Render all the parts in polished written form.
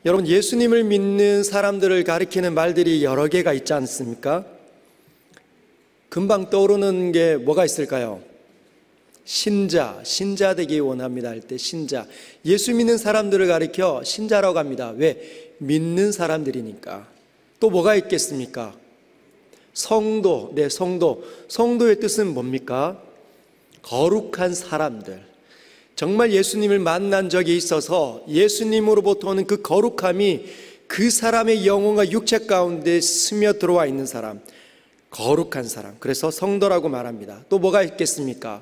여러분, 예수님을 믿는 사람들을 가리키는 말들이 여러 개가 있지 않습니까? 금방 떠오르는 게 뭐가 있을까요? 신자 되기 원합니다 할 때 신자. 예수 믿는 사람들을 가리켜 신자라고 합니다. 왜? 믿는 사람들이니까. 또 뭐가 있겠습니까? 성도. 네, 성도. 성도의 뜻은 뭡니까? 거룩한 사람들. 정말 예수님을 만난 적이 있어서 예수님으로부터 오는 그 거룩함이 그 사람의 영혼과 육체 가운데 스며 들어와 있는 사람, 거룩한 사람. 그래서 성도라고 말합니다. 또 뭐가 있겠습니까?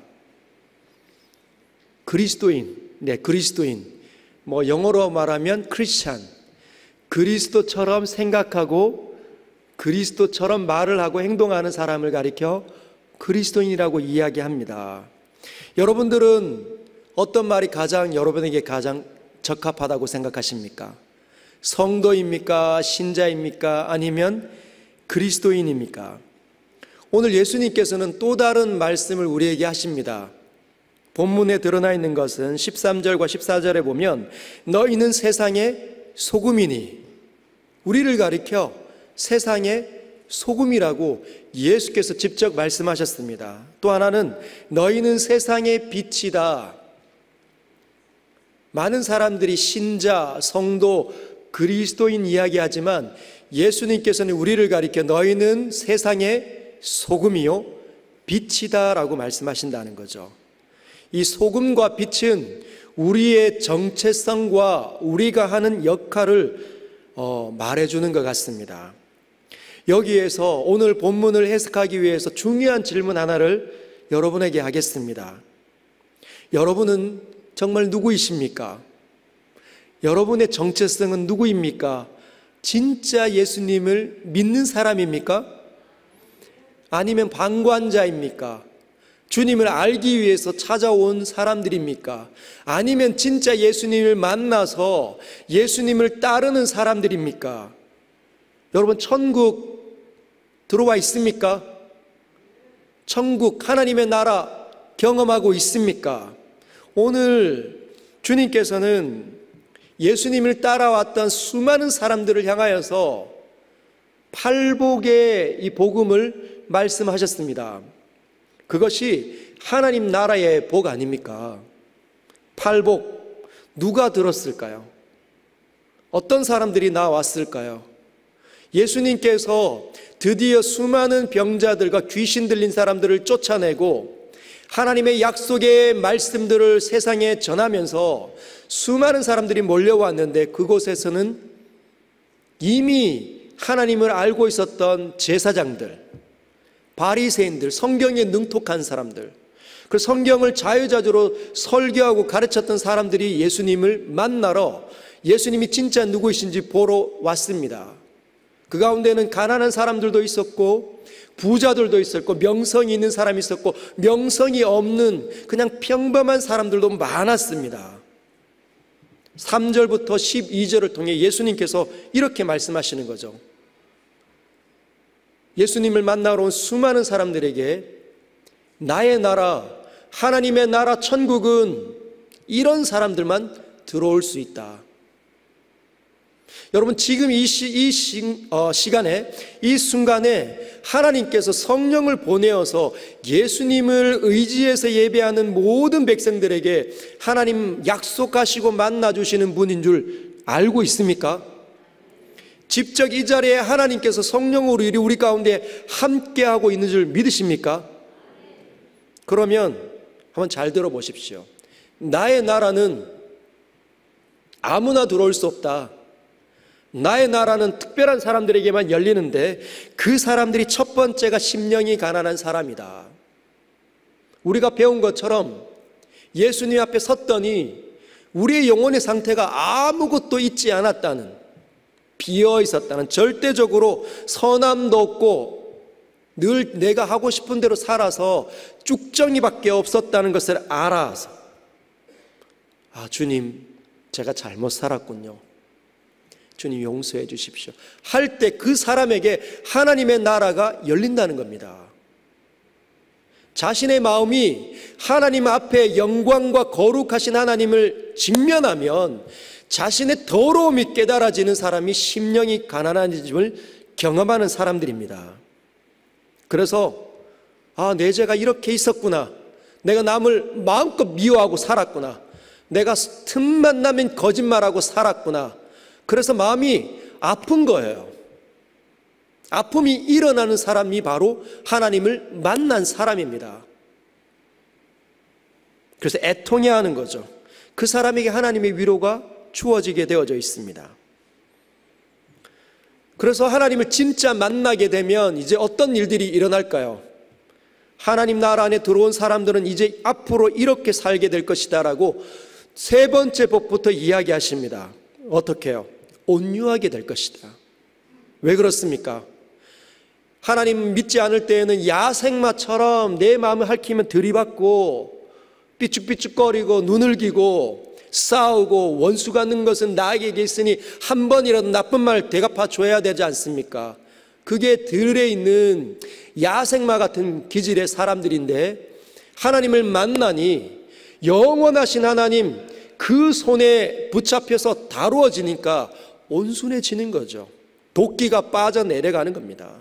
그리스도인. 네, 그리스도인. 영어로 말하면 크리스찬. 그리스도처럼 생각하고 그리스도처럼 말을 하고 행동하는 사람을 가리켜 그리스도인이라고 이야기합니다. 여러분들은 어떤 말이 여러분에게 가장 적합하다고 생각하십니까? 성도입니까? 신자입니까? 아니면 그리스도인입니까? 오늘 예수님께서는 또 다른 말씀을 우리에게 하십니다. 본문에 드러나 있는 것은 13절과 14절에 보면 너희는 세상의 소금이니, 우리를 가리켜 세상의 소금이라고 예수께서 직접 말씀하셨습니다. 또 하나는 너희는 세상의 빛이다. 많은 사람들이 신자, 성도, 그리스도인 이야기하지만 예수님께서는 우리를 가리켜 너희는 세상의 소금이요 빛이다 라고 말씀하신다는 거죠. 이 소금과 빛은 우리의 정체성과 우리가 하는 역할을 말해주는 것 같습니다. 여기에서 오늘 본문을 해석하기 위해서 중요한 질문 하나를 여러분에게 하겠습니다. 여러분은 정말 누구이십니까? 여러분의 정체성은 누구입니까? 진짜 예수님을 믿는 사람입니까? 아니면 방관자입니까? 주님을 알기 위해서 찾아온 사람들입니까? 아니면 진짜 예수님을 만나서 예수님을 따르는 사람들입니까? 여러분, 천국 들어와 있습니까? 천국, 하나님의 나라 경험하고 있습니까? 오늘 주님께서는 예수님을 따라왔던 수많은 사람들을 향하여서 팔복의 이 복음을 말씀하셨습니다. 그것이 하나님 나라의 복 아닙니까? 팔복, 누가 들었을까요? 어떤 사람들이 나왔을까요? 예수님께서 드디어 수많은 병자들과 귀신 들린 사람들을 쫓아내고 하나님의 약속의 말씀들을 세상에 전하면서 수많은 사람들이 몰려왔는데 그곳에서는 이미 하나님을 알고 있었던 제사장들, 바리새인들, 성경에 능통한 사람들, 그 성경을 자유자재로 설교하고 가르쳤던 사람들이 예수님을 만나러 예수님이 진짜 누구이신지 보러 왔습니다. 그 가운데는 가난한 사람들도 있었고 부자들도 있었고 명성이 있는 사람이 있었고 명성이 없는 그냥 평범한 사람들도 많았습니다. 3절부터 12절을 통해 예수님께서 이렇게 말씀하시는 거죠. 예수님을 만나러 온 수많은 사람들에게 나의 나라, 하나님의 나라 천국은 이런 사람들만 들어올 수 있다. 여러분, 지금 이 시간에, 이 순간에 하나님께서 성령을 보내어서 예수님을 의지해서 예배하는 모든 백성들에게 하나님 약속하시고 만나주시는 분인 줄 알고 있습니까? 직접 이 자리에 하나님께서 성령으로 우리 가운데 함께하고 있는 줄 믿으십니까? 그러면 한번 잘 들어보십시오. 나의 나라는 아무나 들어올 수 없다. 나의 나라는 특별한 사람들에게만 열리는데 그 사람들이 첫 번째가 심령이 가난한 사람이다. 우리가 배운 것처럼 예수님 앞에 섰더니 우리의 영혼의 상태가 아무것도 있지 않았다는, 비어 있었다는, 절대적으로 선함도 없고 늘 내가 하고 싶은 대로 살아서 쭉정이밖에 없었다는 것을 알아서 주님, 제가 잘못 살았군요. 주님 용서해 주십시오 할 때 그 사람에게 하나님의 나라가 열린다는 겁니다. 자신의 마음이 하나님 앞에 영광과 거룩하신 하나님을 직면하면 자신의 더러움이 깨달아지는 사람이 심령이 가난해짐을 경험하는 사람들입니다. 그래서 내 죄가 이렇게 있었구나, 내가 남을 마음껏 미워하고 살았구나, 내가 틈만 나면 거짓말하고 살았구나, 그래서 마음이 아픈 거예요. 아픔이 일어나는 사람이 바로 하나님을 만난 사람입니다. 그래서 애통해하는 거죠. 그 사람에게 하나님의 위로가 주어지게 되어져 있습니다. 그래서 하나님을 진짜 만나게 되면 이제 어떤 일들이 일어날까요? 하나님 나라 안에 들어온 사람들은 이제 앞으로 이렇게 살게 될 것이다 라고 세 번째 복부터 이야기하십니다. 어떻게 해요? 온유하게 될 것이다. 왜 그렇습니까? 하나님 믿지 않을 때에는 야생마처럼 내 마음을 핥히면 들이받고 삐죽삐죽거리고 눈을 기고 싸우고 원수 같는 것은 나에게 있으니 한 번이라도 나쁜 말 대갚아 줘야 되지 않습니까? 그게 들에 있는 야생마 같은 기질의 사람들인데, 하나님을 만나니 영원하신 하나님 그 손에 붙잡혀서 다루어지니까 온순해지는 거죠. 도끼가 빠져내려가는 겁니다.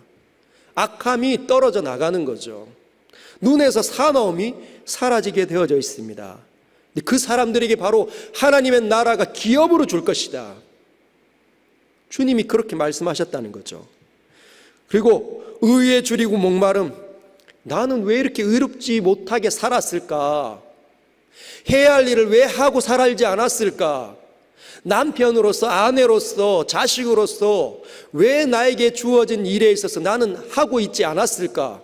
악함이 떨어져 나가는 거죠. 눈에서 사나움이 사라지게 되어져 있습니다. 그 사람들에게 바로 하나님의 나라가 기업으로 줄 것이다. 주님이 그렇게 말씀하셨다는 거죠. 그리고 의에 줄이고 목마름, 나는 왜 이렇게 의롭지 못하게 살았을까? 해야 할 일을 왜 하고 살지 않았을까? 남편으로서, 아내로서, 자식으로서 왜 나에게 주어진 일에 있어서 나는 하고 있지 않았을까?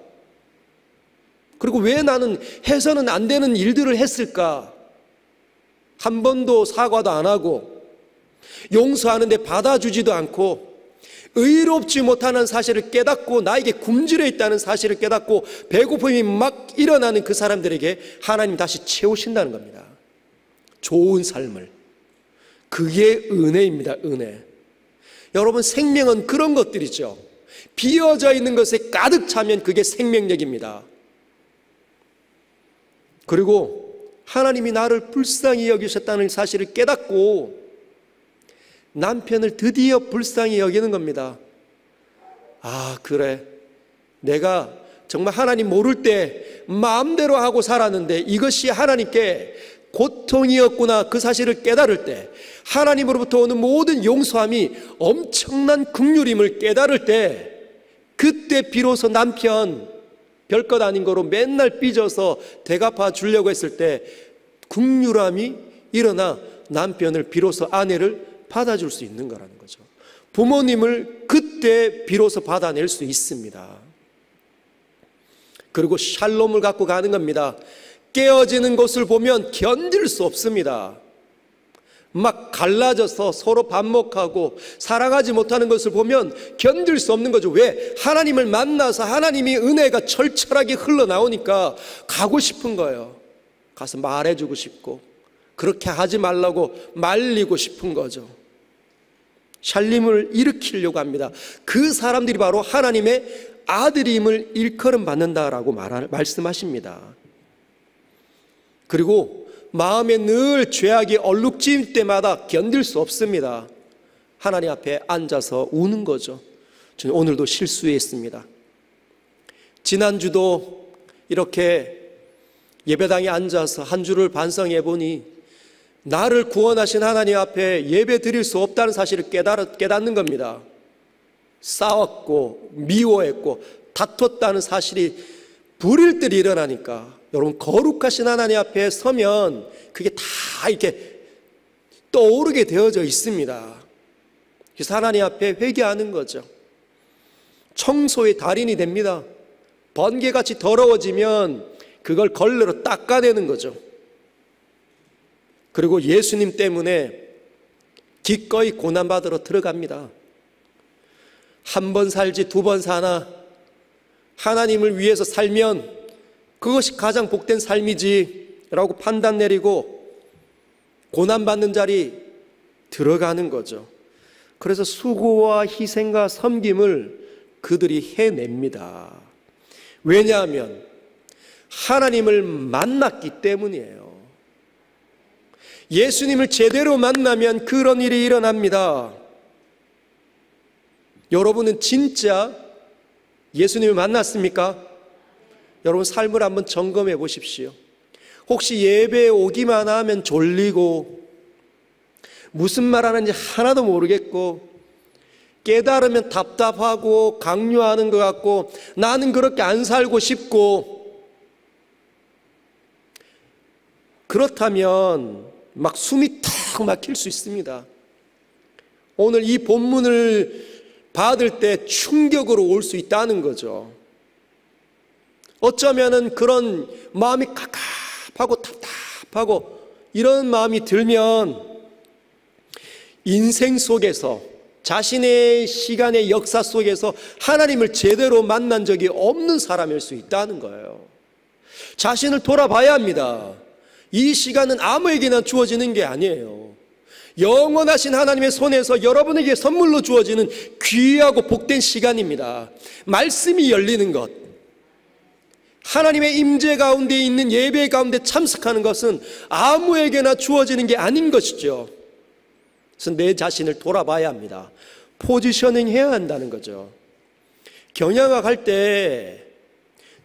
그리고 왜 나는 해서는 안 되는 일들을 했을까? 한 번도 사과도 안 하고 용서하는데 받아주지도 않고 의롭지 못하는 사실을 깨닫고 나에게 굶주려 있다는 사실을 깨닫고 배고픔이 막 일어나는 그 사람들에게 하나님 다시 채우신다는 겁니다. 좋은 삶을. 그게 은혜입니다. 은혜. 여러분, 생명은 그런 것들이죠. 비어져 있는 것에 가득 차면 그게 생명력입니다. 그리고 하나님이 나를 불쌍히 여기셨다는 사실을 깨닫고 남편을 드디어 불쌍히 여기는 겁니다. 그래, 내가 정말 하나님 모를 때 마음대로 하고 살았는데 이것이 하나님께 고통이었구나, 그 사실을 깨달을 때, 하나님으로부터 오는 모든 용서함이 엄청난 긍휼임을 깨달을 때, 그때 비로소 남편 별것 아닌 거로 맨날 삐져서 대갚아 주려고 했을 때 긍휼함이 일어나 남편을, 비로소 아내를 받아줄 수 있는 거라는 거죠. 부모님을 그때 비로소 받아낼 수 있습니다. 그리고 샬롬을 갖고 가는 겁니다. 깨어지는 것을 보면 견딜 수 없습니다. 막 갈라져서 서로 반목하고 사랑하지 못하는 것을 보면 견딜 수 없는 거죠. 왜? 하나님을 만나서 하나님이 은혜가 철철하게 흘러나오니까 가고 싶은 거예요. 가서 말해주고 싶고, 그렇게 하지 말라고 말리고 싶은 거죠. 샬림을 일으키려고 합니다. 그 사람들이 바로 하나님의 아들임을 일컬음 받는다라고 말씀하십니다. 그리고 마음에 늘 죄악이 얼룩질 때마다 견딜 수 없습니다. 하나님 앞에 앉아서 우는 거죠. 저는 오늘도 실수했습니다. 지난주도 이렇게 예배당에 앉아서 한 주를 반성해 보니 나를 구원하신 하나님 앞에 예배 드릴 수 없다는 사실을 깨닫는 겁니다. 싸웠고 미워했고 다퉜다는 사실이 불일 듯 일어나니까, 여러분, 거룩하신 하나님 앞에 서면 그게 다 이렇게 떠오르게 되어져 있습니다. 그래서 하나님 앞에 회개하는 거죠. 청소의 달인이 됩니다. 번개같이 더러워지면 그걸 걸레로 닦아내는 거죠. 그리고 예수님 때문에 기꺼이 고난받으러 들어갑니다. 한 번 살지 두 번 사나, 하나님을 위해서 살면 그것이 가장 복된 삶이지 라고 판단 내리고 고난받는 자리 들어가는 거죠. 그래서 수고와 희생과 섬김을 그들이 해냅니다. 왜냐하면 하나님을 만났기 때문이에요. 예수님을 제대로 만나면 그런 일이 일어납니다. 여러분은 진짜 예수님을 만났습니까? 여러분 삶을 한번 점검해 보십시오. 혹시 예배에 오기만 하면 졸리고 무슨 말 하는지 하나도 모르겠고 깨달으면 답답하고 강요하는 것 같고 나는 그렇게 안 살고 싶고, 그렇다면 막 숨이 탁 막힐 수 있습니다. 오늘 이 본문을 받을 때 충격으로 올 수 있다는 거죠. 어쩌면은 그런 마음이 갑갑하고 답답하고 이런 마음이 들면 인생 속에서, 자신의 시간의 역사 속에서 하나님을 제대로 만난 적이 없는 사람일 수 있다는 거예요. 자신을 돌아봐야 합니다. 이 시간은 아무에게나 주어지는 게 아니에요. 영원하신 하나님의 손에서 여러분에게 선물로 주어지는 귀하고 복된 시간입니다. 말씀이 열리는 것, 하나님의 임재 가운데 있는 예배 가운데 참석하는 것은 아무에게나 주어지는 게 아닌 것이죠. 그래서 내 자신을 돌아봐야 합니다. 포지셔닝 해야 한다는 거죠. 경영학 할 때,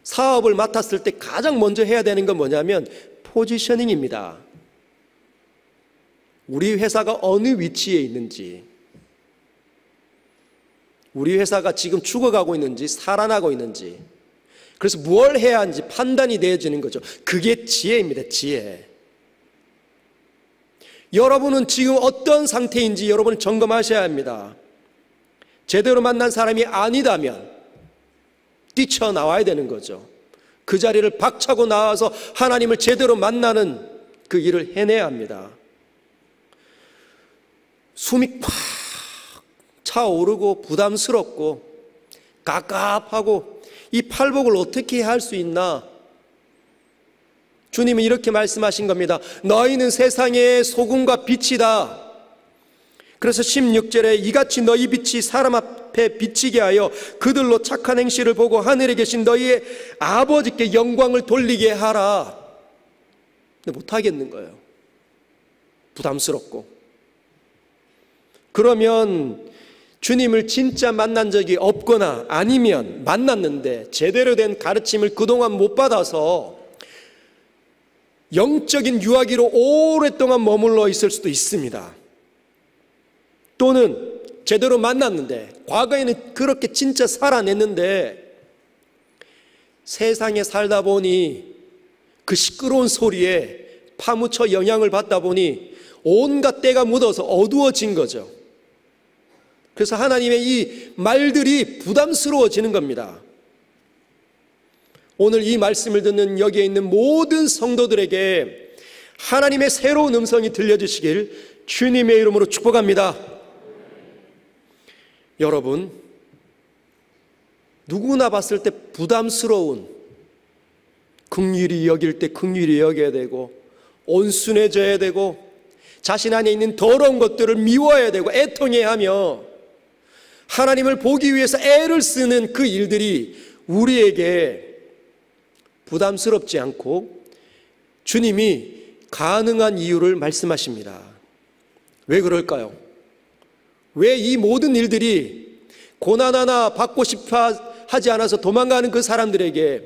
사업을 맡았을 때 가장 먼저 해야 되는 건 뭐냐면 포지셔닝입니다. 우리 회사가 어느 위치에 있는지, 우리 회사가 지금 죽어가고 있는지 살아나고 있는지, 그래서 무엇을 해야 하는지 판단이 되어지는 거죠. 그게 지혜입니다. 지혜. 여러분은 지금 어떤 상태인지 여러분은 점검하셔야 합니다. 제대로 만난 사람이 아니다면 뛰쳐나와야 되는 거죠. 그 자리를 박차고 나와서 하나님을 제대로 만나는 그 일을 해내야 합니다. 숨이 팍 차오르고 부담스럽고 갑갑하고 이 팔복을 어떻게 할 수 있나? 주님은 이렇게 말씀하신 겁니다. 너희는 세상의 소금과 빛이다. 그래서 16절에 이같이 너희 빛이 사람 앞에 비치게 하여 그들로 착한 행실을 보고 하늘에 계신 너희의 아버지께 영광을 돌리게 하라. 근데 못하겠는 거예요. 부담스럽고. 그러면 주님을 진짜 만난 적이 없거나 아니면 만났는데 제대로 된 가르침을 그동안 못 받아서 영적인 유아기로 오랫동안 머물러 있을 수도 있습니다. 또는 제대로 만났는데 과거에는 그렇게 진짜 살아냈는데 세상에 살다 보니 그 시끄러운 소리에 파묻혀 영향을 받다 보니 온갖 때가 묻어서 어두워진 거죠. 그래서 하나님의 이 말들이 부담스러워지는 겁니다. 오늘 이 말씀을 듣는 여기에 있는 모든 성도들에게 하나님의 새로운 음성이 들려주시길 주님의 이름으로 축복합니다. 여러분, 누구나 봤을 때 부담스러운, 긍휼히 여길 때 긍휼히 여겨야 되고 온순해져야 되고 자신 안에 있는 더러운 것들을 미워야 되고 애통해야 하며 하나님을 보기 위해서 애를 쓰는 그 일들이 우리에게 부담스럽지 않고 주님이 가능한 이유를 말씀하십니다. 왜 그럴까요? 왜 이 모든 일들이 고난 하나 받고 싶어 하지 않아서 도망가는 그 사람들에게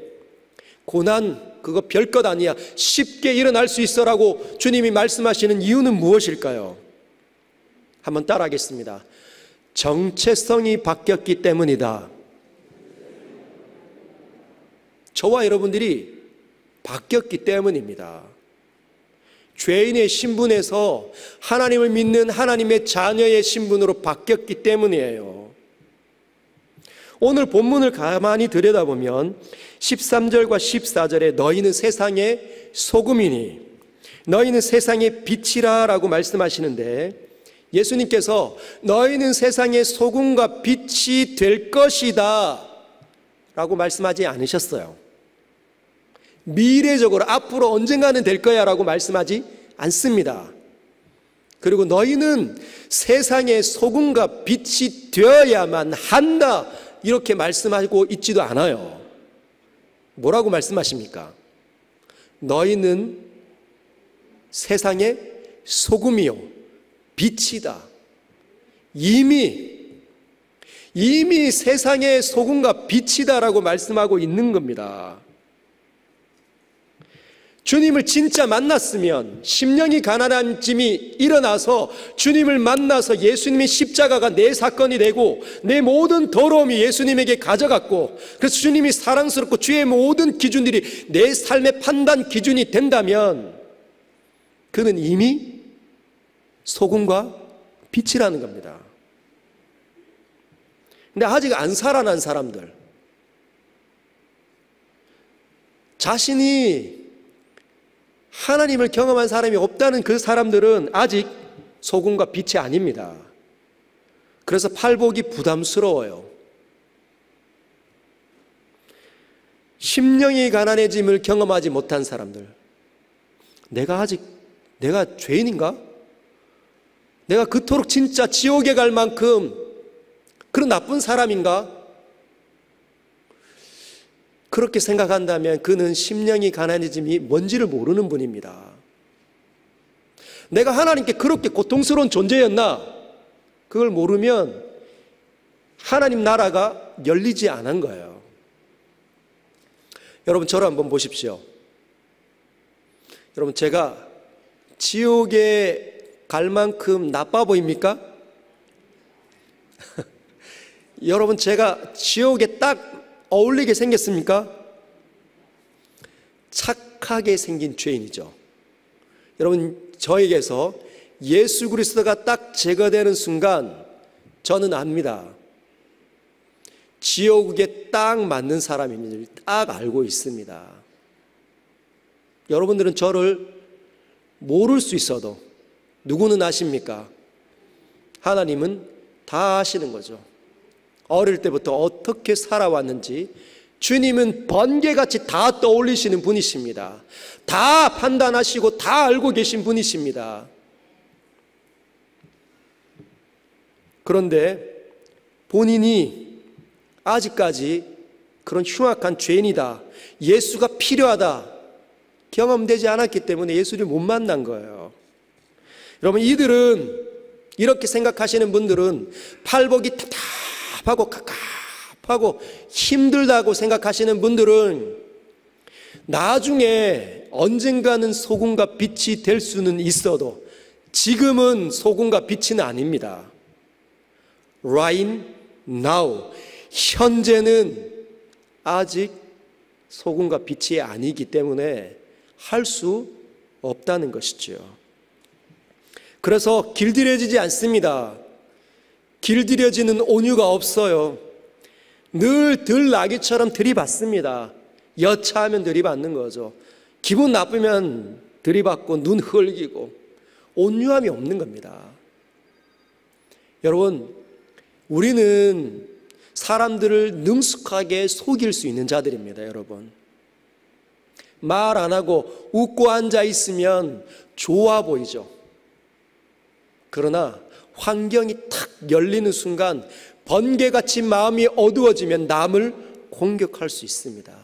고난 그거 별것 아니야, 쉽게 일어날 수 있어라고 주님이 말씀하시는 이유는 무엇일까요? 한번 따라하겠습니다. 정체성이 바뀌었기 때문이다. 저와 여러분들이 바뀌었기 때문입니다. 죄인의 신분에서 하나님을 믿는 하나님의 자녀의 신분으로 바뀌었기 때문이에요. 오늘 본문을 가만히 들여다보면 13절과 14절에 너희는 세상의 소금이니 너희는 세상의 빛이라 라고 말씀하시는데 예수님께서 너희는 세상의 소금과 빛이 될 것이다 라고 말씀하지 않으셨어요. 미래적으로 앞으로 언젠가는 될 거야 라고 말씀하지 않습니다. 그리고 너희는 세상의 소금과 빛이 되어야만 한다 이렇게 말씀하고 있지도 않아요. 뭐라고 말씀하십니까? 너희는 세상의 소금이요 빛이다. 이미 세상의 소금과 빛이다라고 말씀하고 있는 겁니다. 주님을 진짜 만났으면, 심령이 가난한 짐이 일어나서 주님을 만나서 예수님의 십자가가 내 사건이 되고 내 모든 더러움이 예수님에게 가져갔고, 그래서 주님이 사랑스럽고 주의 모든 기준들이 내 삶의 판단 기준이 된다면 그는 이미 소금과 빛이라는 겁니다. 근데 아직 안 살아난 사람들, 자신이 하나님을 경험한 사람이 없다는 그 사람들은 아직 소금과 빛이 아닙니다. 그래서 팔복이 부담스러워요. 심령이 가난해짐을 경험하지 못한 사람들, 내가 죄인인가? 내가 그토록 진짜 지옥에 갈 만큼 그런 나쁜 사람인가? 그렇게 생각한다면 그는 심령이 가난해짐이 뭔지를 모르는 분입니다. 내가 하나님께 그렇게 고통스러운 존재였나? 그걸 모르면 하나님 나라가 열리지 않은 거예요. 여러분, 저를 한번 보십시오. 여러분, 제가 지옥에 갈 만큼 나빠 보입니까? 여러분, 제가 지옥에 딱 어울리게 생겼습니까? 착하게 생긴 죄인이죠. 여러분, 저에게서 예수 그리스도가 딱 제거되는 순간 저는 압니다. 지옥에 딱 맞는 사람임을 딱 알고 있습니다. 여러분들은 저를 모를 수 있어도 누구는 아십니까? 하나님은 다 아시는 거죠. 어릴 때부터 어떻게 살아왔는지 주님은 번개같이 다 떠올리시는 분이십니다. 다 판단하시고 다 알고 계신 분이십니다. 그런데 본인이 아직까지 그런 흉악한 죄인이다, 예수가 필요하다 경험되지 않았기 때문에 예수를 못 만난 거예요. 여러분, 이렇게 생각하시는 분들은 팔복이 답답하고 갑갑하고 힘들다고 생각하시는 분들은 나중에 언젠가는 소금과 빛이 될 수는 있어도 지금은 소금과 빛은 아닙니다. Right now, 현재는 아직 소금과 빛이 아니기 때문에 할 수 없다는 것이죠. 그래서 길들여지지 않습니다. 길들여지는 온유가 없어요. 늘 들나귀처럼 들이받습니다. 여차하면 들이받는 거죠. 기분 나쁘면 들이받고 눈 흘기고 온유함이 없는 겁니다. 여러분, 우리는 사람들을 능숙하게 속일 수 있는 자들입니다. 여러분, 말 안 하고 웃고 앉아 있으면 좋아 보이죠. 그러나 환경이 탁 열리는 순간 번개같이 마음이 어두워지면 남을 공격할 수 있습니다.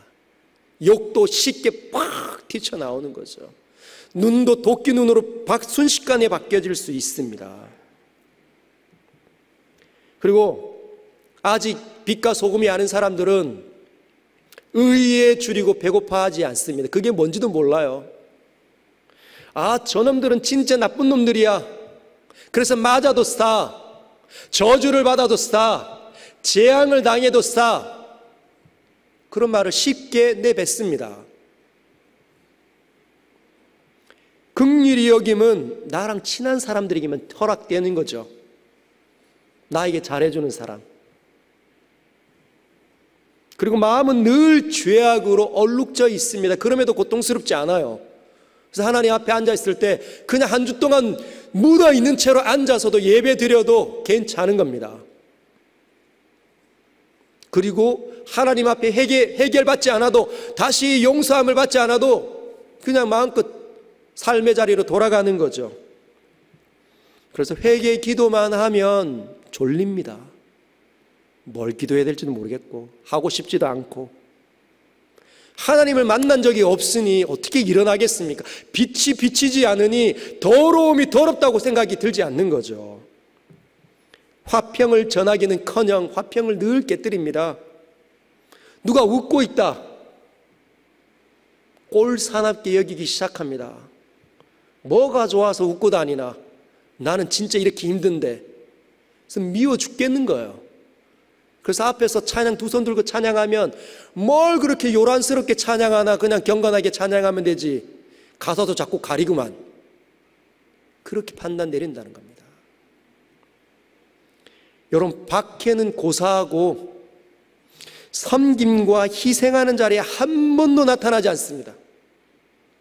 욕도 쉽게 팍 튀쳐나오는 거죠. 눈도 도끼 눈으로 순식간에 바뀌어질 수 있습니다. 그리고 아직 빛과 소금이 아는 사람들은 의에 줄이고 배고파하지 않습니다. 그게 뭔지도 몰라요. 아, 저놈들은 진짜 나쁜 놈들이야. 그래서 맞아도 싸, 저주를 받아도 싸, 재앙을 당해도 싸, 그런 말을 쉽게 내뱉습니다. 긍휼히 여김은 나랑 친한 사람들에게만 허락되는 거죠. 나에게 잘해주는 사람. 그리고 마음은 늘 죄악으로 얼룩져 있습니다. 그럼에도 고통스럽지 않아요. 그래서 하나님 앞에 앉아있을 때 그냥 한 주 동안 묻어있는 채로 앉아서도 예배 드려도 괜찮은 겁니다. 그리고 하나님 앞에 해결받지 않아도, 다시 용서함을 받지 않아도 그냥 마음껏 삶의 자리로 돌아가는 거죠. 그래서 회개 기도만 하면 졸립니다. 뭘 기도해야 될지도 모르겠고 하고 싶지도 않고. 하나님을 만난 적이 없으니 어떻게 일어나겠습니까? 빛이 비치지 않으니 더러움이 더럽다고 생각이 들지 않는 거죠. 화평을 전하기는커녕 화평을 늘 깨뜨립니다. 누가 웃고 있다, 꼴사납게 여기기 시작합니다. 뭐가 좋아서 웃고 다니나, 나는 진짜 이렇게 힘든데. 그래서 미워 죽겠는 거예요. 그래서 앞에서 찬양 두 손 들고 찬양하면 뭘 그렇게 요란스럽게 찬양하나, 그냥 경건하게 찬양하면 되지, 가사도 자꾸 가리구만. 그렇게 판단 내린다는 겁니다. 여러분, 박해는 고사하고 섬김과 희생하는 자리에 한 번도 나타나지 않습니다.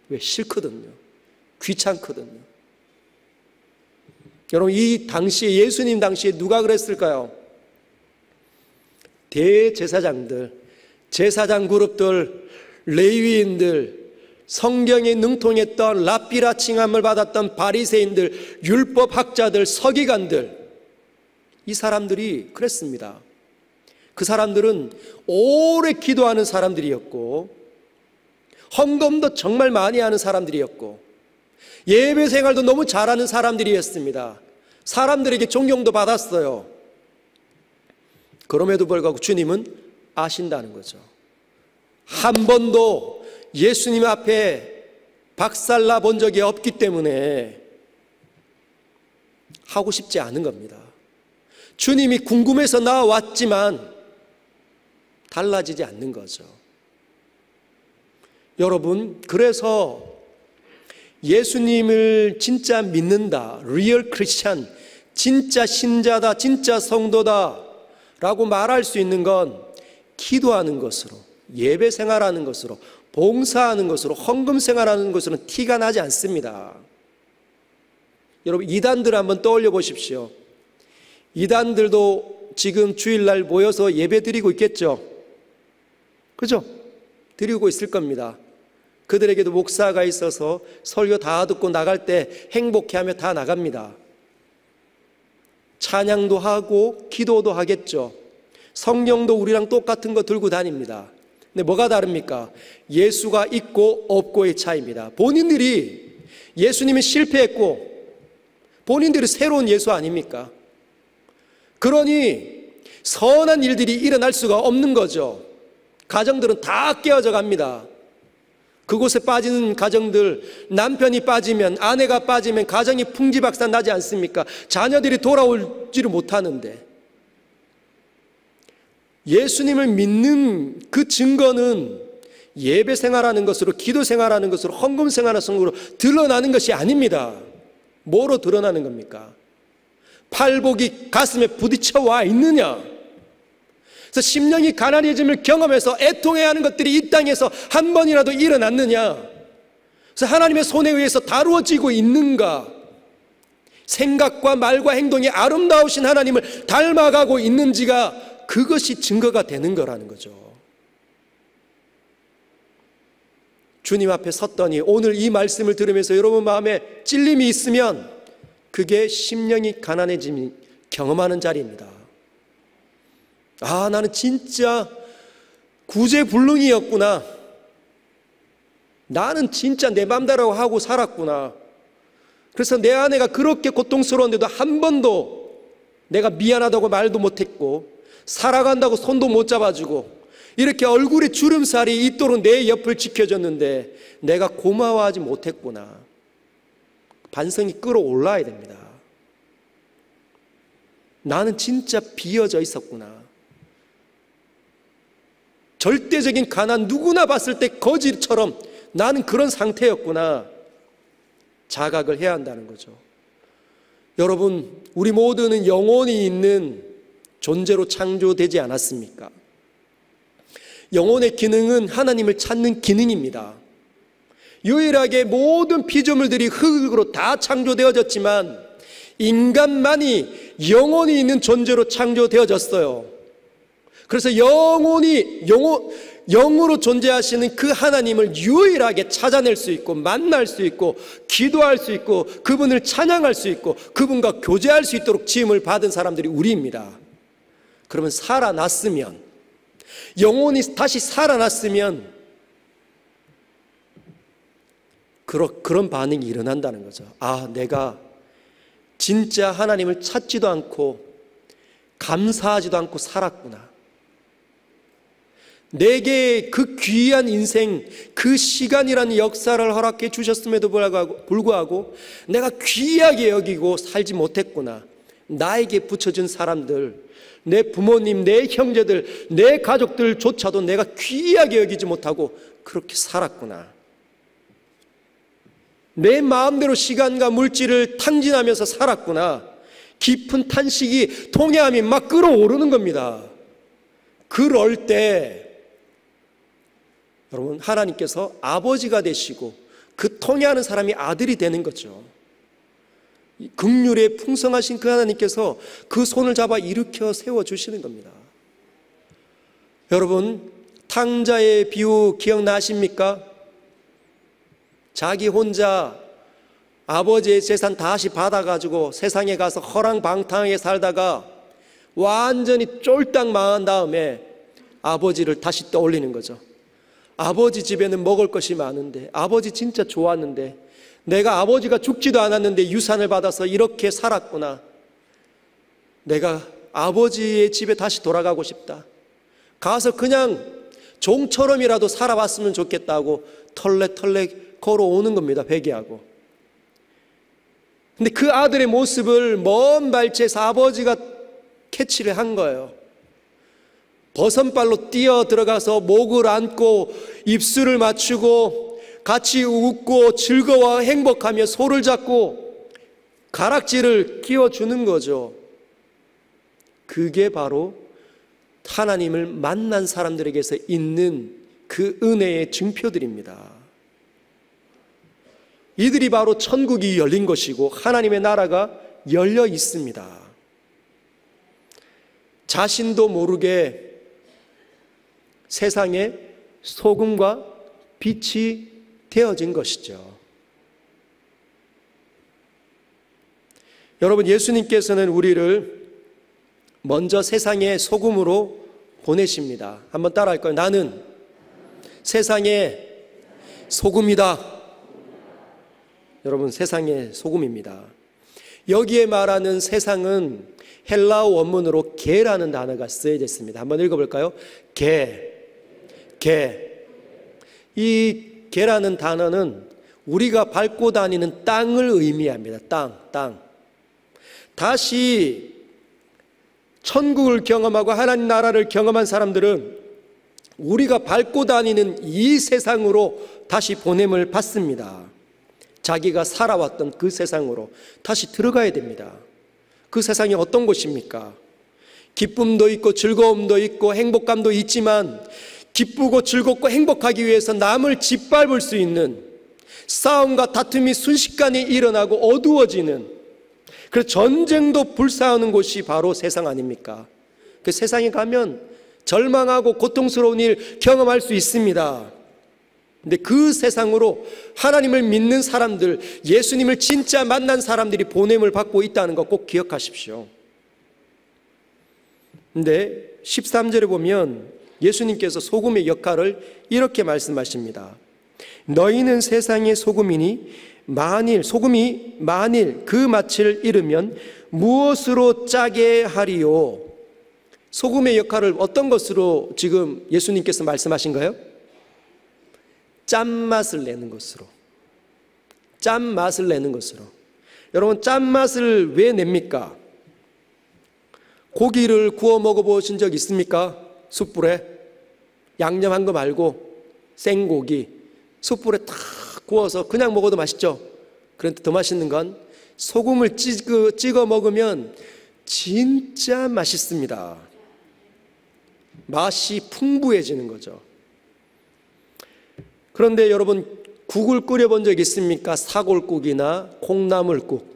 왜? 싫거든요. 귀찮거든요. 여러분, 이 당시에, 예수님 당시에 누가 그랬을까요? 대제사장들, 제사장 그룹들, 레위인들, 성경에 능통했던 랍비라 칭함을 받았던 바리새인들, 율법학자들, 서기관들, 이 사람들이 그랬습니다. 그 사람들은 오래 기도하는 사람들이었고, 헌금도 정말 많이 하는 사람들이었고, 예배 생활도 너무 잘하는 사람들이었습니다. 사람들에게 존경도 받았어요. 그럼에도 불구하고 주님은 아신다는 거죠. 한 번도 예수님 앞에 박살나 본 적이 없기 때문에 하고 싶지 않은 겁니다. 주님이 궁금해서 나왔지만 달라지지 않는 거죠. 여러분, 그래서 예수님을 진짜 믿는다, 리얼 크리스찬, 진짜 신자다, 진짜 성도다 라고 말할 수 있는 건 기도하는 것으로, 예배 생활하는 것으로, 봉사하는 것으로, 헌금 생활하는 것으로는 티가 나지 않습니다. 여러분, 이단들 한번 떠올려 보십시오. 이단들도 지금 주일날 모여서 예배 드리고 있겠죠? 그죠? 드리고 있을 겁니다. 그들에게도 목사가 있어서 설교 다 듣고 나갈 때 행복해하며 다 나갑니다. 찬양도 하고 기도도 하겠죠. 성경도 우리랑 똑같은 거 들고 다닙니다. 근데 뭐가 다릅니까? 예수가 있고 없고의 차이입니다. 본인들이 예수님이 실패했고 본인들이 새로운 예수 아닙니까? 그러니 선한 일들이 일어날 수가 없는 거죠. 가정들은 다 깨어져 갑니다. 그곳에 빠지는 가정들, 남편이 빠지면, 아내가 빠지면 가정이 풍지박산 나지 않습니까? 자녀들이 돌아오지를 못하는데, 예수님을 믿는 그 증거는 예배 생활하는 것으로, 기도 생활하는 것으로, 헌금 생활하는 것으로 드러나는 것이 아닙니다. 뭐로 드러나는 겁니까? 팔복이 가슴에 부딪혀 와 있느냐? 그래서 심령이 가난해짐을 경험해서 애통해야 하는 것들이 이 땅에서 한 번이라도 일어났느냐? 그래서 하나님의 손에 의해서 다루어지고 있는가? 생각과 말과 행동이 아름다우신 하나님을 닮아가고 있는지가, 그것이 증거가 되는 거라는 거죠. 주님 앞에 섰더니 오늘 이 말씀을 들으면서 여러분 마음에 찔림이 있으면 그게 심령이 가난해짐이 경험하는 자리입니다. 아, 나는 진짜 구제불능이었구나. 나는 진짜 내 맘대로 하고 살았구나. 그래서 내 아내가 그렇게 고통스러운데도 한 번도 내가 미안하다고 말도 못했고, 살아간다고 손도 못 잡아주고, 이렇게 얼굴에 주름살이 있도록 내 옆을 지켜줬는데 내가 고마워하지 못했구나. 반성이 끌어올라야 됩니다. 나는 진짜 비어져 있었구나. 절대적인 가난, 누구나 봤을 때 거지처럼 나는 그런 상태였구나. 자각을 해야 한다는 거죠. 여러분, 우리 모두는 영혼이 있는 존재로 창조되지 않았습니까? 영혼의 기능은 하나님을 찾는 기능입니다. 유일하게 모든 피조물들이 흙으로 다 창조되어졌지만 인간만이 영혼이 있는 존재로 창조되어졌어요. 그래서 영으로 존재하시는 그 하나님을 유일하게 찾아낼 수 있고, 만날 수 있고, 기도할 수 있고, 그분을 찬양할 수 있고, 그분과 교제할 수 있도록 지음을 받은 사람들이 우리입니다. 그러면 살아났으면, 영혼이 다시 살아났으면 그런 반응이 일어난다는 거죠. 아, 내가 진짜 하나님을 찾지도 않고 감사하지도 않고 살았구나. 내게 그 귀한 인생, 그 시간이라는 역사를 허락해 주셨음에도 불구하고 내가 귀하게 여기고 살지 못했구나. 나에게 붙여준 사람들, 내 부모님, 내 형제들, 내 가족들조차도 내가 귀하게 여기지 못하고 그렇게 살았구나. 내 마음대로 시간과 물질을 탕진하면서 살았구나. 깊은 탄식이, 통회함이 막 끌어오르는 겁니다. 그럴 때 여러분, 하나님께서 아버지가 되시고 그 통회하는 사람이 아들이 되는 거죠. 긍휼에 풍성하신 그 하나님께서 그 손을 잡아 일으켜 세워주시는 겁니다. 여러분, 탕자의 비유 기억나십니까? 자기 혼자 아버지의 재산 다시 받아가지고 세상에 가서 허랑방탕하게 살다가 완전히 쫄딱 망한 다음에 아버지를 다시 떠올리는 거죠. 아버지 집에는 먹을 것이 많은데, 아버지 진짜 좋았는데, 내가 아버지가 죽지도 않았는데 유산을 받아서 이렇게 살았구나. 내가 아버지의 집에 다시 돌아가고 싶다. 가서 그냥 종처럼이라도 살아봤으면 좋겠다고 털레털레 걸어오는 겁니다. 회개하고. 근데 그 아들의 모습을 먼 발치에서 아버지가 캐치를 한 거예요. 버선발로 뛰어 들어가서 목을 안고 입술을 맞추고 같이 웃고 즐거워 행복하며 손을 잡고 가락지를 끼워주는 거죠. 그게 바로 하나님을 만난 사람들에게서 있는 그 은혜의 증표들입니다. 이들이 바로 천국이 열린 것이고 하나님의 나라가 열려 있습니다. 자신도 모르게 세상에 소금과 빛이 되어진 것이죠. 여러분, 예수님께서는 우리를 먼저 세상의 소금으로 보내십니다. 한번 따라할 거예요. 나는 세상의 소금이다. 여러분, 세상의 소금입니다. 여기에 말하는 세상은 헬라어 원문으로 개라는 단어가 쓰여져 있습니다. 한번 읽어볼까요? 개. 이 개라는 단어는 우리가 밟고 다니는 땅을 의미합니다. 땅. 다시 천국을 경험하고 하나님 나라를 경험한 사람들은 우리가 밟고 다니는 이 세상으로 다시 보냄을 받습니다. 자기가 살아왔던 그 세상으로 다시 들어가야 됩니다. 그 세상이 어떤 곳입니까? 기쁨도 있고 즐거움도 있고 행복감도 있지만 기쁘고 즐겁고 행복하기 위해서 남을 짓밟을 수 있는 싸움과 다툼이 순식간에 일어나고 어두워지는, 그래서 전쟁도 불사하는 곳이 바로 세상 아닙니까? 그 세상에 가면 절망하고 고통스러운 일 경험할 수 있습니다. 근데 그 세상으로 하나님을 믿는 사람들, 예수님을 진짜 만난 사람들이 보냄을 받고 있다는 거 꼭 기억하십시오. 근데 13절에 보면 예수님께서 소금의 역할을 이렇게 말씀하십니다. 너희는 세상의 소금이니 소금이 만일 그 맛을 잃으면 무엇으로 짜게 하리요? 소금의 역할을 어떤 것으로 지금 예수님께서 말씀하신가요? 짠맛을 내는 것으로. 짠맛을 내는 것으로. 여러분, 짠맛을 왜 냅니까? 고기를 구워 먹어보신 적 있습니까? 숯불에 양념한 거 말고 생고기 숯불에 탁 구워서 그냥 먹어도 맛있죠. 그런데 더 맛있는 건 소금을 찍어 먹으면 진짜 맛있습니다. 맛이 풍부해지는 거죠. 그런데 여러분, 국을 끓여본 적 있습니까? 사골국이나 콩나물국.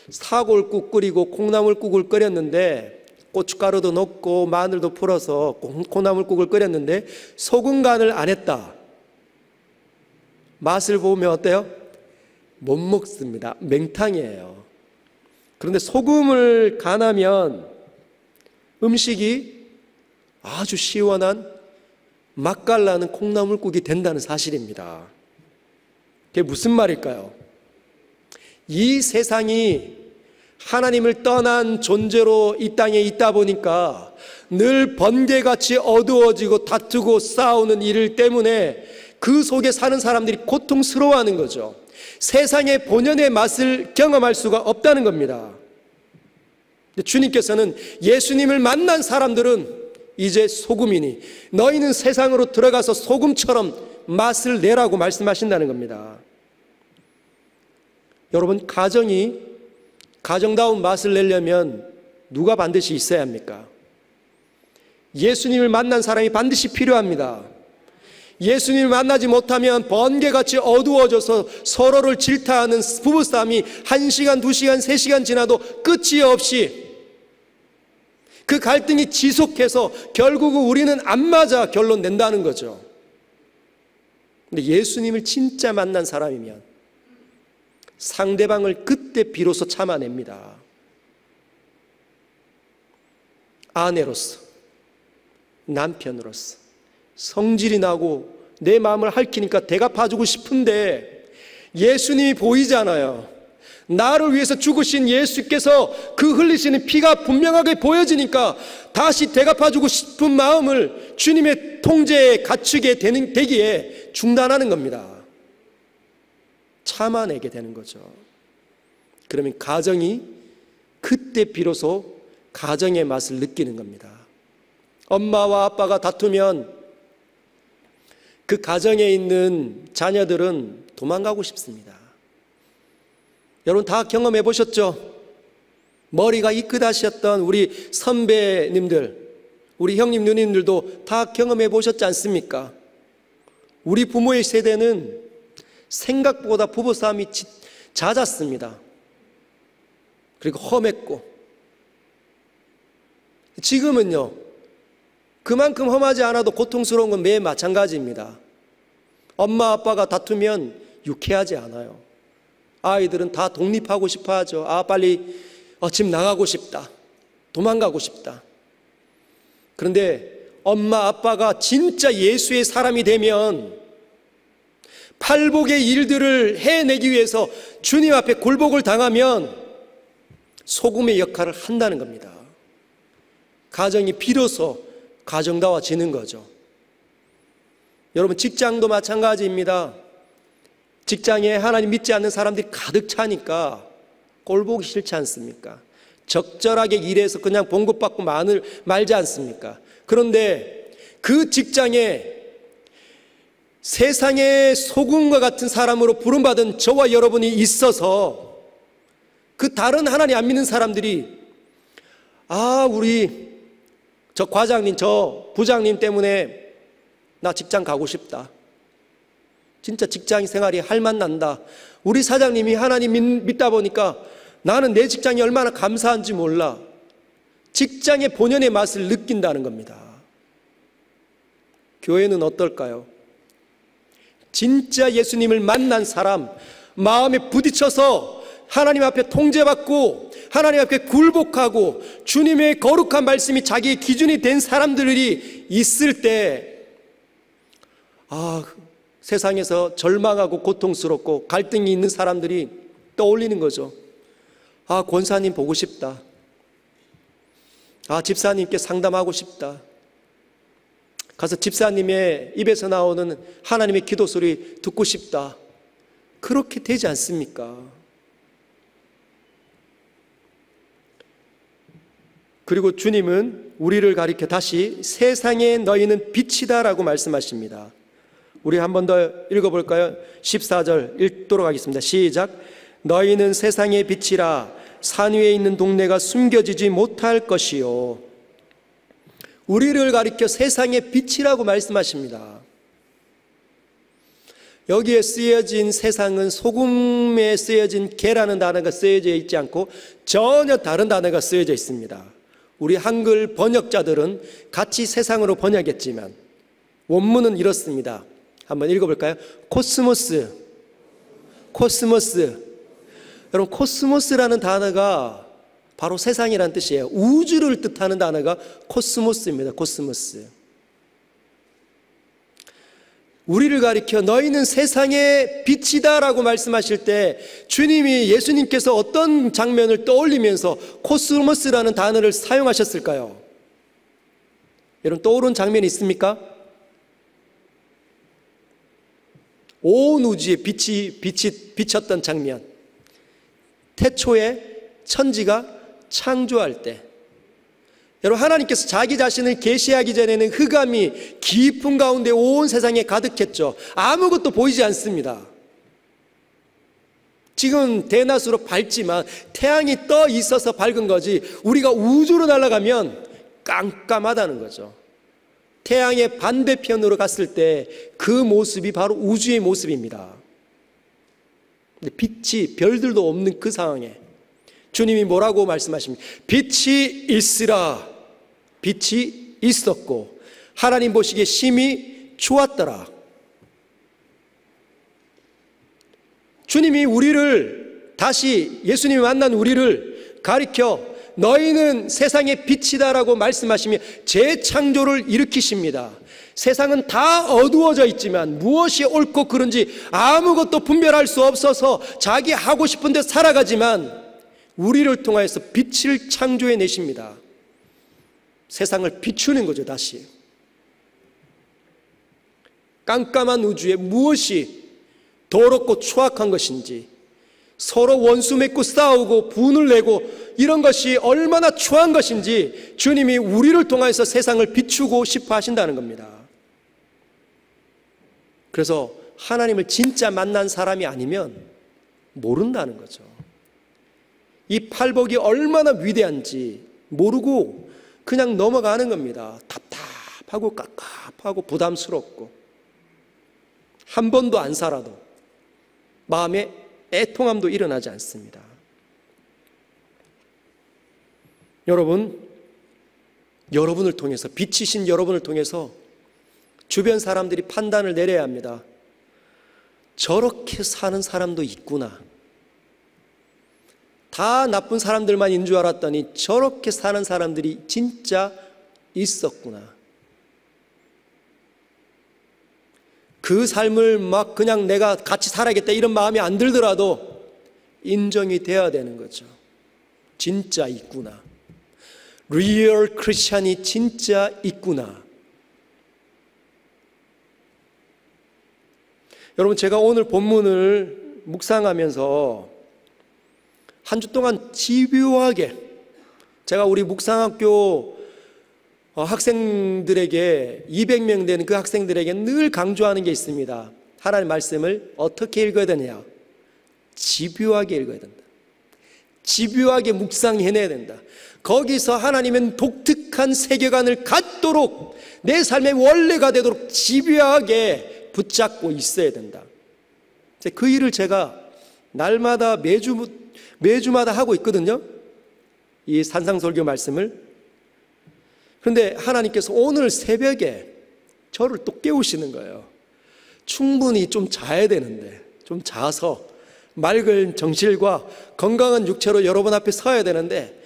사골국 끓이고 콩나물국을 끓였는데 고춧가루도 넣고 마늘도 풀어서 콩나물국을 끓였는데 소금 간을 안 했다. 맛을 보면 어때요? 못 먹습니다. 맹탕이에요. 그런데 소금을 간하면 음식이 아주 시원한 맛깔나는 콩나물국이 된다는 사실입니다. 그게 무슨 말일까요? 이 세상이 하나님을 떠난 존재로 이 땅에 있다 보니까 늘 번개같이 어두워지고 다투고 싸우는 일 때문에 그 속에 사는 사람들이 고통스러워하는 거죠. 세상의 본연의 맛을 경험할 수가 없다는 겁니다. 주님께서는 예수님을 만난 사람들은 이제 소금이니 너희는 세상으로 들어가서 소금처럼 맛을 내라고 말씀하신다는 겁니다. 여러분, 가정다운 맛을 내려면 누가 반드시 있어야 합니까? 예수님을 만난 사람이 반드시 필요합니다. 예수님을 만나지 못하면 번개같이 어두워져서 서로를 질타하는 부부싸움이 1시간, 2시간, 3시간 지나도 끝이 없이 그 갈등이 지속해서 결국은 우리는 안 맞아 결론 낸다는 거죠. 근데 예수님을 진짜 만난 사람이면 상대방을 그때 비로소 참아냅니다. 아내로서, 남편으로서 성질이 나고 내 마음을 핥히니까 대갚아주고 싶은데 예수님이 보이잖아요. 나를 위해서 죽으신 예수께서 그 흘리시는 피가 분명하게 보여지니까 다시 대갚아주고 싶은 마음을 주님의 통제에 갖추게 되기에 중단하는 겁니다. 참아내게 되는 거죠. 그러면 가정이 그때 비로소 가정의 맛을 느끼는 겁니다. 엄마와 아빠가 다투면 그 가정에 있는 자녀들은 도망가고 싶습니다. 여러분 다 경험해 보셨죠? 머리가 이끗하셨던 우리 선배님들, 우리 형님 누님들도 다 경험해 보셨지 않습니까? 우리 부모의 세대는 생각보다 부부싸움이 잦았습니다. 그리고 험했고, 지금은요 그만큼 험하지 않아도 고통스러운 건 매일 마찬가지입니다. 엄마 아빠가 다투면 유쾌하지 않아요. 아이들은 다 독립하고 싶어 하죠. 빨리 집 나가고 싶다, 도망가고 싶다. 그런데 엄마 아빠가 진짜 예수의 사람이 되면 팔복의 일들을 해내기 위해서 주님 앞에 굴복을 당하면 소금의 역할을 한다는 겁니다. 가정이 비로소 가정다워지는 거죠. 여러분 직장도 마찬가지입니다. 직장에 하나님 믿지 않는 사람들이 가득 차니까 꼴보기 싫지 않습니까? 적절하게 일해서 그냥 봉급받고 말지 않습니까? 그런데 그 직장에 세상의 소금과 같은 사람으로 부름받은 저와 여러분이 있어서 그 다른 하나님 안 믿는 사람들이 우리 저 과장님, 저 부장님 때문에 나 직장 가고 싶다. 진짜 직장 생활이 할만난다. 우리 사장님이 하나님 믿다 보니까 나는 내 직장이 얼마나 감사한지 몰라. 직장의 본연의 맛을 느낀다는 겁니다. 교회는 어떨까요? 진짜 예수님을 만난 사람, 마음에 부딪혀서 하나님 앞에 통제받고 하나님 앞에 굴복하고 주님의 거룩한 말씀이 자기의 기준이 된 사람들이 있을 때 세상에서 절망하고 고통스럽고 갈등이 있는 사람들이 떠올리는 거죠. 권사님 보고 싶다. 집사님께 상담하고 싶다. 가서 집사님의 입에서 나오는 하나님의 기도 소리 듣고 싶다. 그렇게 되지 않습니까? 그리고 주님은 우리를 가리켜 다시 세상에 너희는 빛이다 라고 말씀하십니다. 우리 한 번 더 읽어볼까요? 14절 읽도록 하겠습니다. 시작. 너희는 세상의 빛이라 산 위에 있는 동네가 숨겨지지 못할 것이요. 우리를 가리켜 세상의 빛이라고 말씀하십니다. 여기에 쓰여진 세상은 소금에 쓰여진 개라는 단어가 쓰여져 있지 않고 전혀 다른 단어가 쓰여져 있습니다. 우리 한글 번역자들은 같이 세상으로 번역했지만 원문은 이렇습니다. 한번 읽어볼까요? 코스모스. 여러분 코스모스라는 단어가 바로 세상이라는 뜻이에요. 우주를 뜻하는 단어가 코스모스입니다. 코스모스. 우리를 가리켜 너희는 세상의 빛이다라고 말씀하실 때 주님이 예수님께서 어떤 장면을 떠올리면서 코스모스라는 단어를 사용하셨을까요? 여러분 떠오른 장면이 있습니까? 온 우주에 빛이 비쳤던 장면. 태초에 천지가 창조할 때 여러분 하나님께서 자기 자신을 계시하기 전에는 흑암이 깊은 가운데 온 세상에 가득했죠. 아무것도 보이지 않습니다. 지금 대낮으로 밝지만 태양이 떠 있어서 밝은 거지 우리가 우주로 날아가면 깜깜하다는 거죠. 태양의 반대편으로 갔을 때 그 모습이 바로 우주의 모습입니다. 근데 빛이 별들도 없는 그 상황에 주님이 뭐라고 말씀하십니까? 빛이 있으라. 빛이 있었고 하나님 보시기에 심히 좋았더라. 주님이 우리를 다시 예수님이 만난 우리를 가리켜 너희는 세상의 빛이다라고 말씀하시며 재창조를 일으키십니다. 세상은 다 어두워져 있지만 무엇이 옳고 그른지 아무것도 분별할 수 없어서 자기 하고 싶은 데 살아가지만 우리를 통하여서 빛을 창조해 내십니다. 세상을 비추는 거죠. 다시 깜깜한 우주에 무엇이 더럽고 추악한 것인지 서로 원수 맺고 싸우고 분을 내고 이런 것이 얼마나 추한 것인지 주님이 우리를 통해서 세상을 비추고 싶어 하신다는 겁니다. 그래서 하나님을 진짜 만난 사람이 아니면 모른다는 거죠. 이 팔복이 얼마나 위대한지 모르고 그냥 넘어가는 겁니다. 답답하고 깝깝하고 부담스럽고 한 번도 안 살아도 마음에 애통함도 일어나지 않습니다. 여러분을 통해서 빛이신 여러분을 통해서 주변 사람들이 판단을 내려야 합니다. 저렇게 사는 사람도 있구나. 다 나쁜 사람들만 인 줄 알았더니 저렇게 사는 사람들이 진짜 있었구나. 그 삶을 막 그냥 내가 같이 살아야겠다 이런 마음이 안 들더라도 인정이 돼야 되는 거죠. 진짜 있구나. 리얼 크리스찬이 진짜 있구나. 여러분 제가 오늘 본문을 묵상하면서 한 주 동안 집요하게 제가 우리 묵상학교 학생들에게 200명 되는 그 학생들에게 늘 강조하는 게 있습니다. 하나님의 말씀을 어떻게 읽어야 되냐? 집요하게 읽어야 된다. 집요하게 묵상해내야 된다. 거기서 하나님은 독특한 세계관을 갖도록 내 삶의 원래가 되도록 집요하게 붙잡고 있어야 된다. 그 일을 제가 날마다 매주마다 하고 있거든요. 이 산상설교 말씀을. 그런데 하나님께서 오늘 새벽에 저를 또 깨우시는 거예요. 충분히 좀 자야 되는데, 좀 자서 맑은 정신과 건강한 육체로 여러분 앞에 서야 되는데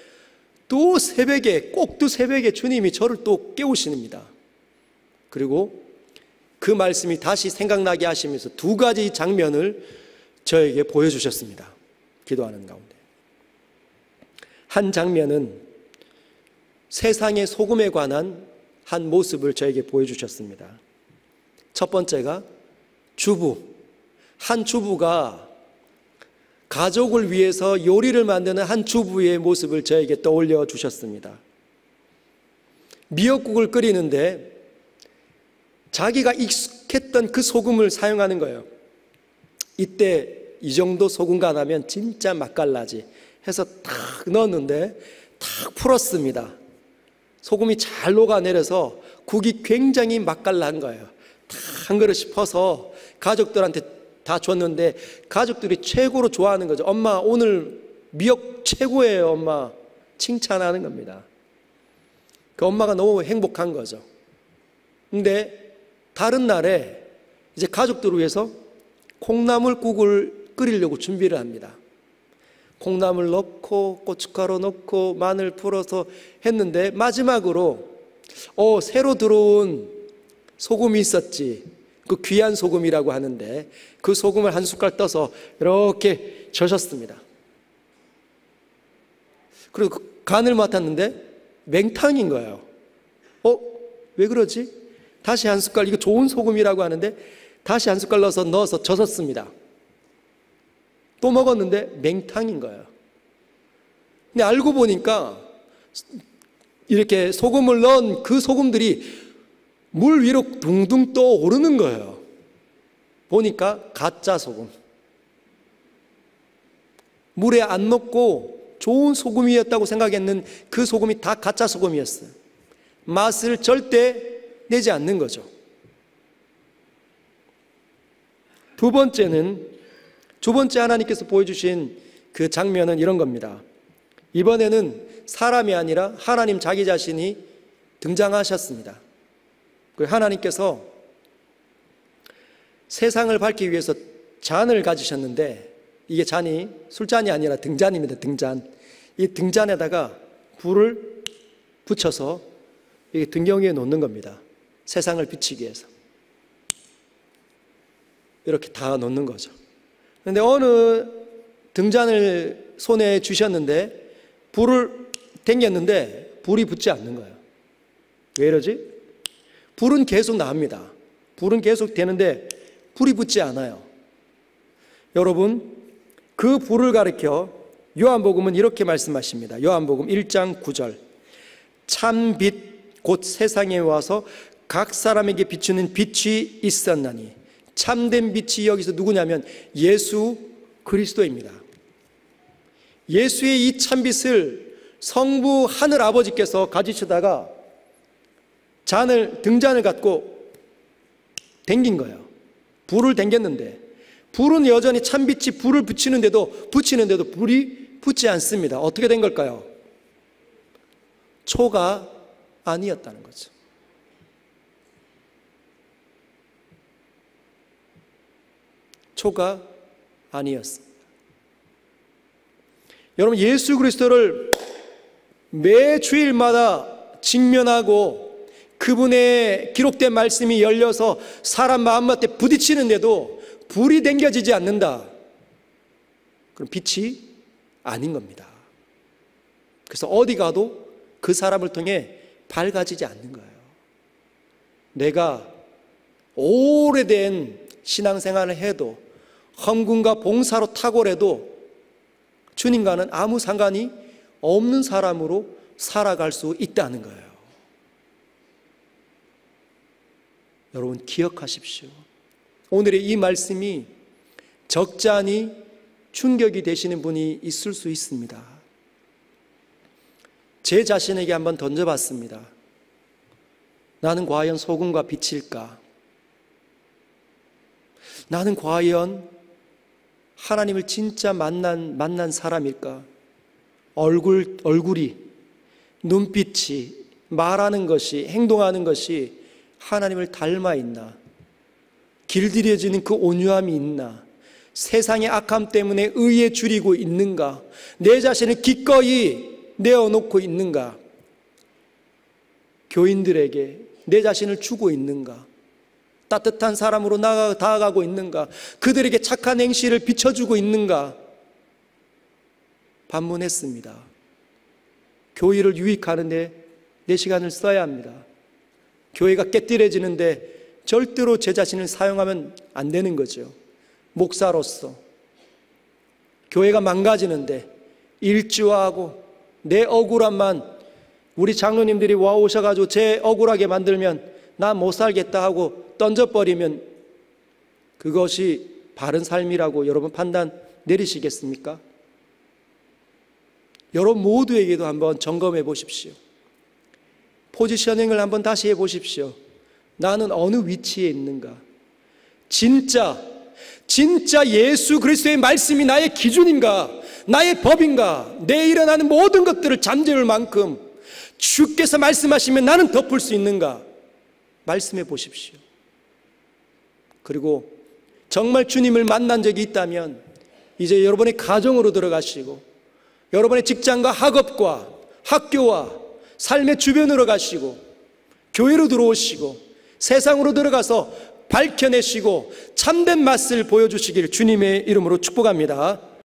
또 새벽에, 꼭 또 새벽에 주님이 저를 또 깨우십니다. 그리고 그 말씀이 다시 생각나게 하시면서 두 가지 장면을 저에게 보여주셨습니다. 기도하는 가운데. 한 장면은 세상의 소금에 관한 한 모습을 저에게 보여주셨습니다. 첫 번째가 한 주부가 가족을 위해서 요리를 만드는 한 주부의 모습을 저에게 떠올려 주셨습니다. 미역국을 끓이는데 자기가 익숙했던 그 소금을 사용하는 거예요. 이때 이 정도 소금가 나면 진짜 맛깔나지 해서 탁 넣었는데 탁 풀었습니다. 소금이 잘 녹아내려서 국이 굉장히 맛깔난 거예요. 탁 한 그릇씩 퍼서 가족들한테 다 줬는데 가족들이 최고로 좋아하는 거죠. 엄마 오늘 미역 최고예요. 엄마 칭찬하는 겁니다. 그 엄마가 너무 행복한 거죠. 근데 다른 날에 이제 가족들을 위해서 콩나물국을 끓이려고 준비를 합니다. 콩나물 넣고 고춧가루 넣고 마늘 풀어서 했는데 마지막으로 새로 들어온 소금이 있었지. 그 귀한 소금이라고 하는데 그 소금을 한 숟갈 떠서 이렇게 저셨습니다. 그리고 간을 맡았는데 맹탕인 거예요. 왜 그러지? 다시 한 숟갈, 이거 좋은 소금이라고 하는데 다시 한 숟갈 넣어서 젖었습니다. 또 먹었는데 맹탕인 거예요. 근데 알고 보니까 이렇게 소금을 넣은 그 소금들이 물 위로 둥둥 떠오르는 거예요. 보니까 가짜 소금. 물에 안 녹고 좋은 소금이었다고 생각했는 그 소금이 다 가짜 소금이었어요. 맛을 절대 내지 않는 거죠. 두 번째 하나님께서 보여주신 그 장면은 이런 겁니다. 이번에는 사람이 아니라 하나님 자기 자신이 등장하셨습니다. 하나님께서 세상을 밝히기 위해서 잔을 가지셨는데 이게 잔이 술잔이 아니라 등잔입니다. 등잔. 이 등잔에다가 불을 붙여서 이게 등경 위에 놓는 겁니다. 세상을 비치기 위해서. 이렇게 다 놓는 거죠. 그런데 어느 등잔을 손에 쥐셨는데 불을 당겼는데 불이 붙지 않는 거예요. 왜 이러지? 불은 계속 납니다. 불은 계속 되는데 불이 붙지 않아요. 여러분, 그 불을 가리켜 요한복음은 이렇게 말씀하십니다. 요한복음 1장 9절. 참 빛 곧 세상에 와서 각 사람에게 비추는 빛이 있었나니. 참된 빛이 여기서 누구냐면 예수 그리스도입니다. 예수의 이 참빛을 성부 하늘 아버지께서 가지시다가 등잔을 갖고 당긴 거예요. 불을 당겼는데 불은 여전히 참빛이 불을 붙이는데도 불이 붙지 않습니다. 어떻게 된 걸까요? 초가 아니었다는 거죠. 초가 아니었습니다. 여러분, 예수 그리스도를 매 주일마다 직면하고 그분의 기록된 말씀이 열려서 사람 마음밭에 부딪히는데도 불이 당겨지지 않는다. 그럼 빛이 아닌 겁니다. 그래서 어디 가도 그 사람을 통해 밝아지지 않는 거예요. 내가 오래된 신앙생활을 해도 헌금과 봉사로 탁월해도 주님과는 아무 상관이 없는 사람으로 살아갈 수 있다는 거예요. 여러분, 기억하십시오. 오늘의 이 말씀이 적잖이 충격이 되시는 분이 있을 수 있습니다. 제 자신에게 한번 던져봤습니다. 나는 과연 소금과 빛일까? 나는 과연 하나님을 진짜 만난 사람일까? 얼굴이, 눈빛이, 말하는 것이, 행동하는 것이 하나님을 닮아 있나? 길들여지는 그 온유함이 있나? 세상의 악함 때문에 의에 줄이고 있는가? 내 자신을 기꺼이 내어놓고 있는가? 교인들에게 내 자신을 주고 있는가? 따뜻한 사람으로 다가가고 있는가? 그들에게 착한 행실을 비춰주고 있는가? 반문했습니다. 교회를 유익하는데 내 시간을 써야 합니다. 교회가 깨뜨려지는데 절대로 제 자신을 사용하면 안 되는 거죠. 목사로서 교회가 망가지는데 일주하고 내 억울함만 우리 장로님들이 와 오셔가지고 제 억울하게 만들면 나 못 살겠다 하고 던져버리면 그것이 바른 삶이라고 여러분 판단 내리시겠습니까? 여러분 모두에게도 한번 점검해 보십시오. 포지셔닝을 한번 다시 해 보십시오. 나는 어느 위치에 있는가? 진짜 예수 그리스도의 말씀이 나의 기준인가? 나의 법인가? 내 일어나는 모든 것들을 잠재울 만큼 주께서 말씀하시면 나는 덮을 수 있는가? 말씀해 보십시오. 그리고 정말 주님을 만난 적이 있다면 이제 여러분의 가정으로 들어가시고 여러분의 직장과 학업과 학교와 삶의 주변으로 가시고 교회로 들어오시고 세상으로 들어가서 밝혀내시고 참된 맛을 보여주시길 주님의 이름으로 축복합니다.